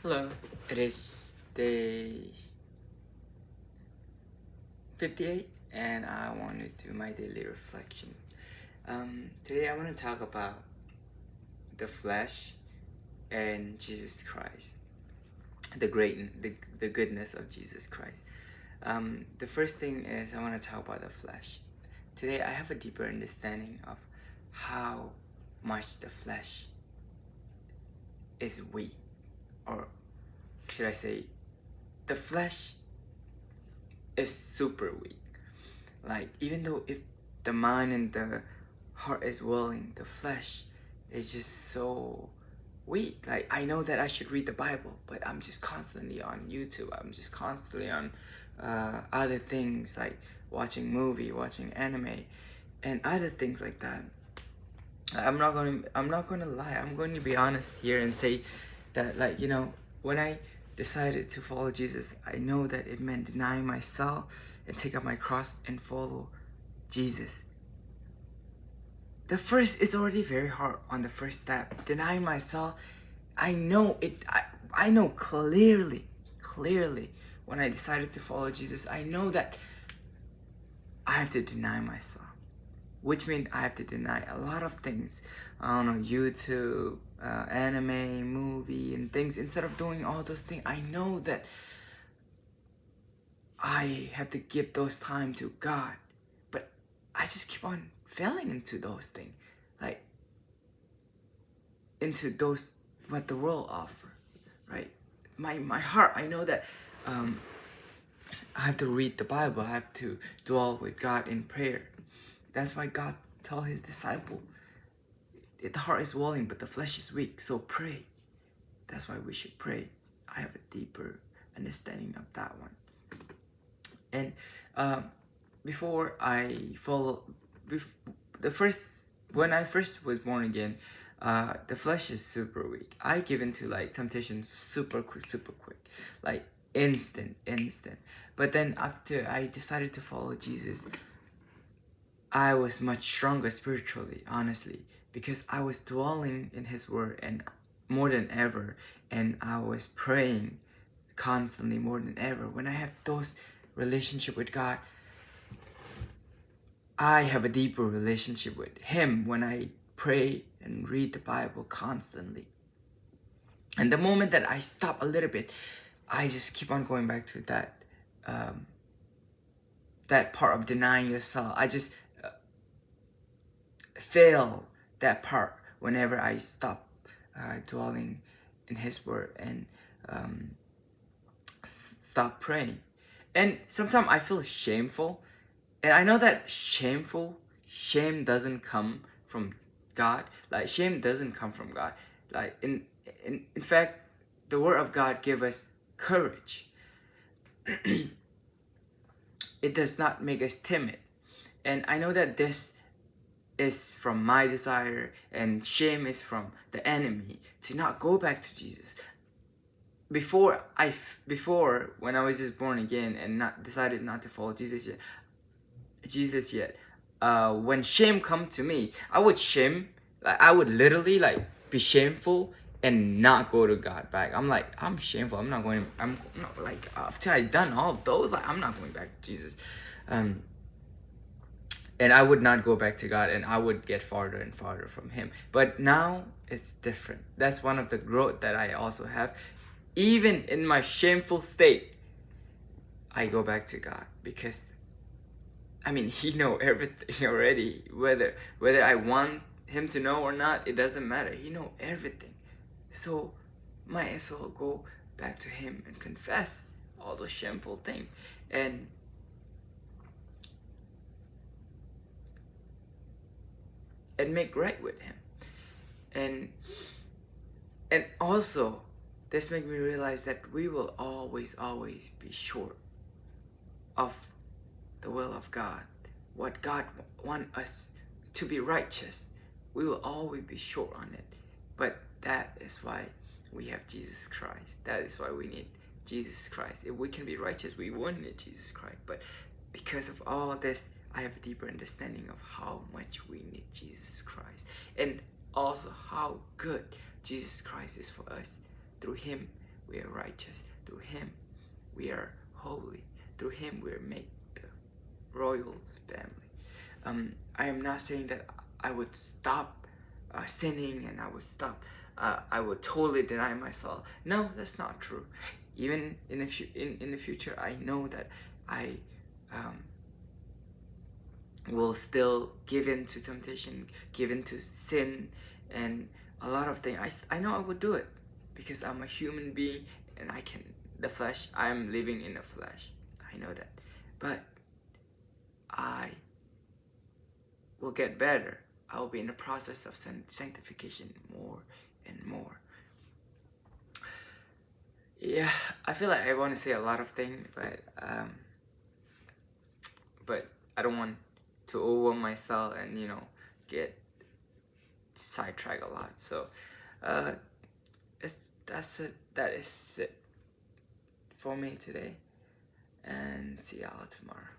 Hello, it is day 58 and I want to do my daily reflection. Today I want to talk about the flesh and Jesus Christ, the goodness of Jesus Christ. The first thing is I want to talk about the flesh. Today I have a deeper understanding of how much the flesh is weak, or should I say, the flesh is super weak. Like, even though if the mind and the heart is willing, the flesh is just so weak. Like, I know that I should read the Bible, but I'm just constantly on YouTube. I'm just constantly on other things like watching movie, watching anime, and other things like that. I'm not gonna lie. I'm going to be honest here and say that, like, when I decided to follow Jesus, I know that it meant denying myself and take up my cross and follow Jesus. The first, it's already very hard on the first step. Denying myself, I know it. I know clearly when I decided to follow Jesus, I know that I have to deny myself, which means I have to deny a lot of things. I don't know, YouTube, anime, movie, and things. Instead of doing all those things, I know that I have to give those time to God, but I just keep on failing into those things, like into those what the world offer, right? My heart, I know that um, I have to read the Bible. I have to dwell with God in prayer. That's why God told His disciple, the heart is willing, but the flesh is weak. So pray. That's why we should pray. I have a deeper understanding of that one. And um, before I follow, the first when I first was born again, the flesh is super weak. I give into like temptation super quick, like instant. But then after I decided to follow Jesus, I was much stronger spiritually, honestly, because I was dwelling in His Word and more than ever, and I was praying constantly more than ever. When I have those relationship with God, I have a deeper relationship with Him when I pray and read the Bible constantly. And the moment that I stop a little bit, I just keep on going back to um, that part of denying yourself. I just fail that part whenever I stop dwelling in His Word and um, stop praying. And sometimes I feel shameful, and I know that shame doesn't come from God. Like, shame doesn't come from God. Like, in fact, the Word of God give us courage. It does not make us timid. And I know that this is from my desire, and shame is from the enemy to not go back to Jesus. Before, when I was just born again and not decided not to follow Jesus yet, when shame come to me, I would shame, like, I would literally like be shameful and not go to God back. I'm shameful. I'm not, like, after I done all of those, like, I'm not going back to Jesus. Um, and I would not go back to God, and I would get farther and farther from Him. But now it's different. That's one of the growth that I also have. Even in my shameful state, I go back to God, because I mean, He know everything already. Whether I want Him to know or not, it doesn't matter. He know everything. So might as well go back to Him and confess all those shameful things, and make right with Him. And also, this made me realize that we will always be short of the will of God. What God want us to be righteous, we will always be short on it. But that is why we have Jesus Christ. That is why we need Jesus Christ. If we can be righteous, we wouldn't need Jesus Christ. But because of all this, I have a deeper understanding of how much we need Jesus Christ, and also how good Jesus Christ is for us. Through Him, we are righteous. Through Him, we are holy. Through Him, we are made the royal family. I am not saying that I would stop sinning and I would stop. I would totally deny myself. No, that's not true. Even in the future, I know that I will still give in to temptation, give in to sin, and a lot of things. I know I would do it because I'm a human being and I can. The flesh. I'm living in the flesh. I know that, but I will get better. I will be in the process of sanctification more and more. Yeah, I feel like I want to say a lot of things, but I don't want to overwhelm myself and get sidetracked a lot. So, that's it. That is it for me today, and see y'all tomorrow.